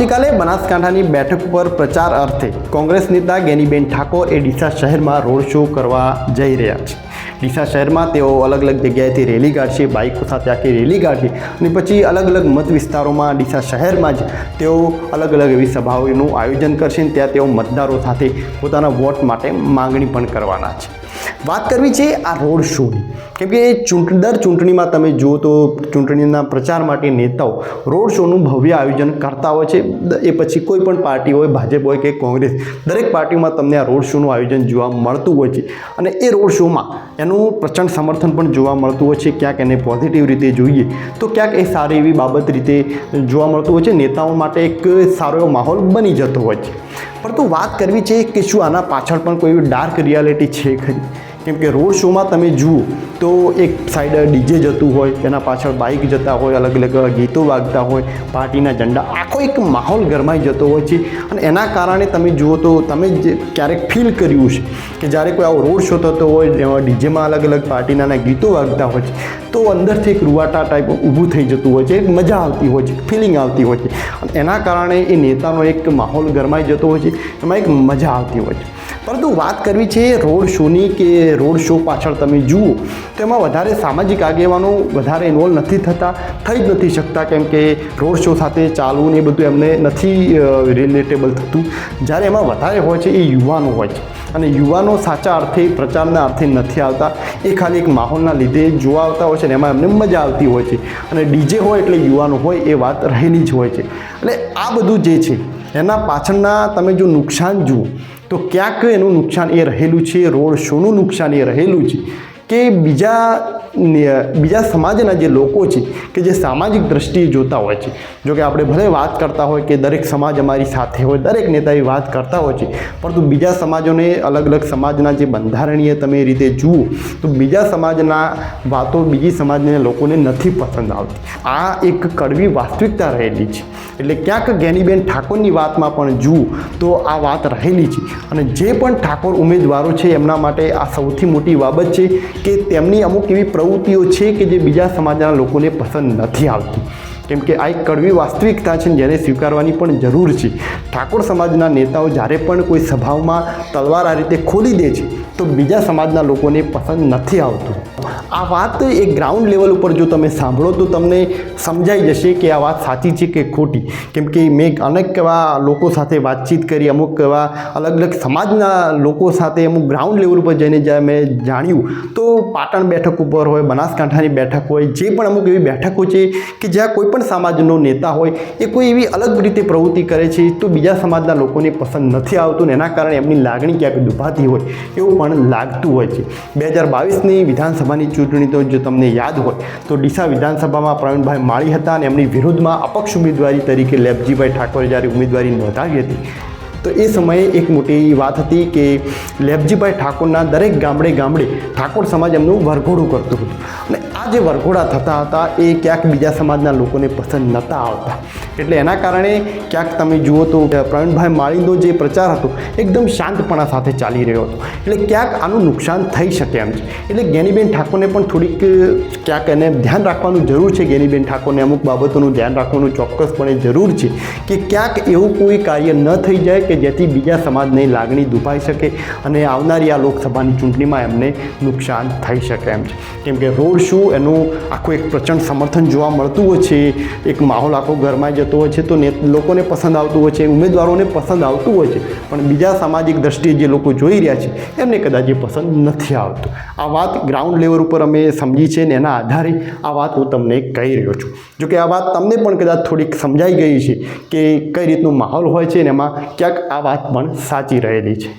આવતીકાલે બનાસકાંઠાની બેઠક પર પ્રચાર અર્થે કોંગ્રેસ નેતા ગેનીબેન ઠાકોર એ ડીસા શહેરમાં રોડ શો કરવા જઈ રહ્યા છે। ડીસા શહેરમાં તેઓ અલગ અલગ જગ્યાએથી રેલી કાઢશે, બાઇકો સાથે આખી રેલી કાઢશે અને પછી અલગ અલગ મત વિસ્તારોમાં ડીસા શહેરમાં જ તેઓ અલગ અલગ એવી સભાઓનું આયોજન કરશે અને ત્યાં તેઓ મતદારો સાથે પોતાના વોટ માટે માંગણી પણ કરવાના છે। વાત કરવી છે આ રોડ શોની, કેમ કે દર ચૂંટણીમાં તમે જુઓ તો ચૂંટણીના પ્રચાર માટે નેતાઓ રોડ શોનું ભવ્ય આયોજન કરતા હોય છે। એ પછી કોઈ પણ પાર્ટી હોય, ભાજપ હોય કે કોંગ્રેસ, દરેક પાર્ટીમાં તમને આ રોડ શોનું આયોજન જોવા મળતું હોય છે અને એ રોડ શોમાં એનું પ્રચંડ સમર્થન પણ જોવા મળતું હોય છે। ક્યાંક એને પોઝિટિવ રીતે જોઈએ તો ક્યાંક એ સારી એવી બાબત રીતે જોવા મળતું હોય છે। નેતાઓ માટે એક સારો એવો માહોલ બની જતો હોય છે। પરંતુ વાત કરવી છે કે શું આના પાછળ પણ કોઈ ડાર્ક રિયાલિટી છે ખરી? કેમ કે રોડ શોમાં તમે જુઓ તો એક સાઈડ ડીજે જતું હોય, એના પાછળ બાઇક જતા હોય, અલગ અલગ ગીતો વાગતા હોય, પાર્ટીના ઝંડા, આખો એક માહોલ ગરમાઈ જતો હોય છે અને એના કારણે તમે જુઓ તો તમે ક્યારેક ફીલ કર્યું છે કે જ્યારે કોઈ આવો રોડ શો થતો હોય, એમાં ડીજેમાં અલગ અલગ પાર્ટીના ગીતો વાગતા હોય છે તો અંદરથી એક રૂવાટા ટાઈપ ઊભું થઈ જતું હોય છે, એક મજા આવતી હોય છે, ફિલિંગ આવતી હોય છે અને એના કારણે એ નેતાનો એક માહોલ ગરમાઈ જતો હોય છે, એમાં એક મજા આવતી હોય છે। પરંતુ વાત કરવી છે રોડ શોની કે રોડ શો પાછળ તમે જુઓ તો એમાં વધારે સામાજિક આગેવાનો વધારે ઇન્વોલ્વ નથી થતા, થઈ જ નથી શકતા, કેમ કે રોડ શો સાથે ચાલવું ને એ બધું એમને નથી રિલેટેબલ થતું। જ્યારે એમાં વધારે હોય છે એ યુવાનો હોય છે અને યુવાનો સાચા અર્થે પ્રચારના અર્થે નથી આવતા, એ ખાલી એક માહોલના લીધે જોવા આવતા હોય છે અને એમાં એમને મજા આવતી હોય છે અને ડીજે હોય એટલે યુવાનો હોય એ વાત રહેલી જ હોય છે। એટલે આ બધું જે છે એના પાછળના તમે જો નુકસાન જુઓ તો ક્યાંક એનું નુકસાન એ રહેલું છે, રોડ શોનું નુકસાન એ રહેલું છે કે બીજા સમાજના જે લોકો છે કે જે સામાજિક દ્રષ્ટિએ જોતા હોય છે, જો કે આપણે ભલે વાત કરતા હોય કે દરેક સમાજ અમારી સાથે હોય, દરેક નેતા એ વાત કરતા હોય છે, પરંતુ બીજા સમાજોને અલગ અલગ સમાજના જે બંધારણીય તમે રીતે જુઓ તો બીજા સમાજના વાતો બીજી સમાજના લોકોને નથી પસંદ આવતી। આ એક કડવી વાસ્તવિકતા રહેલી છે। એટલે ક્યાંક ગેનીબેન ઠાકોરની વાતમાં પણ જુઓ તો આ વાત રહેલી છે અને જે પણ ઠાકોર ઉમેદવારો છે એમના માટે આ સૌથી મોટી બાબત છે કે તેમની અમુક એવી પ્રવૃત્તિઓ છે કે જે બીજા સમાજના લોકોને પસંદ નથી આવતી, કેમ કે આ એક કડવી વાસ્તવિકતા છે જેને સ્વીકારવાની પણ જરૂર છે। ઠાકોર સમાજના નેતાઓ જ્યારે પણ કોઈ સભાઓમાં તલવાર આ રીતે ખોલી દે છે તો બીજા સમાજના લોકોને પસંદ નથી આવતું। આ વાત એક ગ્રાઉન્ડ લેવલ ઉપર જો તમે સાંભળો તો તમને સમજાઈ જશે કે આ વાત સાચી છે કે ખોટી, કેમ કે મેં અનેક એવા લોકો સાથે વાતચીત કરી, અમુક એવા અલગ અલગ સમાજના લોકો સાથે અમુક ગ્રાઉન્ડ લેવલ ઉપર જઈને જ્યારે મેં જાણ્યું તો પાટણ બેઠક ઉપર હોય, બનાસકાંઠાની બેઠક હોય, જે પણ અમુક એવી બેઠકો છે કે જ્યાં કોઈ પણ સમાજનો નેતા હોય એ કોઈ એવી અલગ રીતે પ્રવૃત્તિ કરે છે તો બીજા સમાજના લોકોને પસંદ નથી આવતું ને એના કારણે એમની લાગણી ક્યાંક દુભાતી હોય એવું પણ લાગતું હોય છે। 2022ની વિધાનસભાની ચૂંટણી તો જો તમને યાદ હોય તો ડીસા વિધાનસભામાં પ્રવીણભાઈ માળી હતા અને એમની વિરુદ્ધમાં અપક્ષ ઉમેદવારી તરીકે લેપજીભાઈ ઠાકોરે જ્યારે ઉમેદવારી નોંધાવી હતી તો એ સમયે એક મોટી વાત હતી કે લેપજીભાઈ ઠાકોરના દરેક ગામડે ગામડે ઠાકોર સમાજ એમનું વરઘોડું કરતું હતું અને આ જે વરઘોડા થતા હતા એ ક્યાંક બીજા સમાજના લોકોને પસંદ નહોતા આવતા। એટલે એના કારણે ક્યાંક તમે જુઓ તો પ્રવીણભાઈ માળીનો જે પ્રચાર હતો એકદમ શાંતપણા સાથે ચાલી રહ્યો હતો, એટલે ક્યાંક આનું નુકસાન થઈ શકે એમ છે। એટલે ગેનીબેન ઠાકોરને પણ થોડીક ક્યાંક એને ધ્યાન રાખવાનું જરૂર છે। ગેનીબેન ઠાકોરને અમુક બાબતોનું ધ્યાન રાખવાનું ચોક્કસપણે જરૂર છે કે ક્યાંક એવું કોઈ કાર્ય ન થઈ જાય કે જેથી બીજા સમાજની લાગણી દુભાઈ શકે અને આવનારી આ લોકસભાની ચૂંટણીમાં એમને નુકસાન થઈ શકે એમ છે। કેમ કે રોડ શો એનું આખું એક પ્રચંડ સમર્થન જોવા મળતું હોય છે, એક માહોલ આખો ગરમાઈ જતો હોય છે તો લોકોને પસંદ આવતું હોય છે, ઉમેદવારોને પસંદ આવતું હોય છે, પણ બીજા સામાજિક દ્રષ્ટિએ જે લોકો જોઈ રહ્યા છે એમને કદાચ એ પસંદ નથી આવતું। આ વાત ગ્રાઉન્ડ લેવલ ઉપર અમે સમજી છે ને એના આધારે આ વાત હું તમને કહી રહ્યો છું। જો કે આ વાત તમને પણ કદાચ થોડીક સમજાઈ ગઈ છે કે કઈ રીતનો માહોલ હોય છે ને એમાં ક્યાંક આ વાત પણ સાચી રહેલી છે।